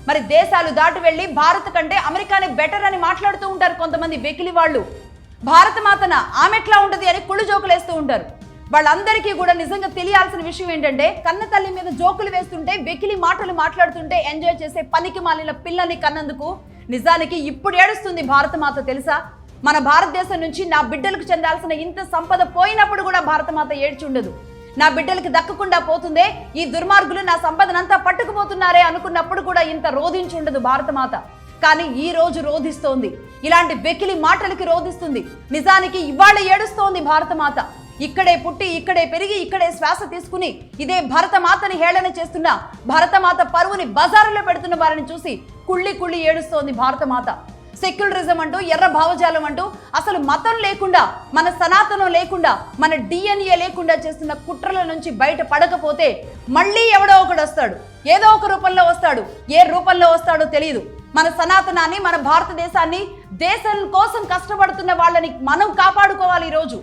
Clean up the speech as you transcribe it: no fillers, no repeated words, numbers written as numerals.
మరి దేశాలు దాటి వెళ్ళి భారత్ కంటే అమెరికానే బెటర్ అని మాట్లాడుతూ ఉంటారు కొంతమంది వెకిలి వాళ్ళు. భారత మాతన ఆమె ఎట్లా ఉంటది అని కుళ్ళు జోకులు వేస్తూ ఉంటారు. వాళ్ళందరికీ కూడా నిజంగా తెలియాల్సిన విషయం ఏంటంటే, కన్న తల్లి మీద జోకులు వేస్తుంటే, వెకిలి మాటలు మాట్లాడుతుంటే ఎంజాయ్ చేసే పనికి మాలిన పిల్లని కన్నందుకు నిజానికి ఇప్పుడు ఏడుస్తుంది భారతమాత తెలుసా? మన భారతదేశం నుంచి నా బిడ్డలకు చెందాల్సిన ఇంత సంపద పోయినప్పుడు కూడా భారతమాత ఏడ్చుండదు. నా బిడ్డలకి దక్కకుండా పోతుందే, ఈ దుర్మార్గులు నా సంపదనంతా పట్టుకుపోతున్నారే అనుకున్నప్పుడు కూడా ఇంత రోధించుండదు భారతమాత. కానీ ఈ రోజు రోధిస్తోంది, ఇలాంటి వెకిలి మాటలకి రోధిస్తుంది. నిజానికి ఇవాళ ఏడుస్తోంది భారతమాత. ఇక్కడే పుట్టి, ఇక్కడే పెరిగి, ఇక్కడే శ్వాస తీసుకుని ఇదే భరతమాతని హేళన చేస్తున్న, భరతమాత పరువుని బజారులో పెడుతున్న వారిని చూసి కుళ్ళి కుళ్ళి ఏడుస్తోంది భారతమాత. సెక్యులరిజం అంటూ, ఎర్ర భావజాలం అంటూ, అసలు మతం లేకుండా, మన సనాతనం లేకుండా, మన DNA లేకుండా చేస్తున్న కుట్రల నుంచి బయట పడకపోతే మళ్ళీ ఎవడో ఒకడు వస్తాడు, ఏదో ఒక రూపంలో వస్తాడు. ఏ రూపంలో వస్తాడో తెలియదు. మన సనాతనాన్ని, మన భారతదేశాన్ని, దేశం కోసం కష్టపడుతున్న వాళ్ళని మనం కాపాడుకోవాలి ఈరోజు.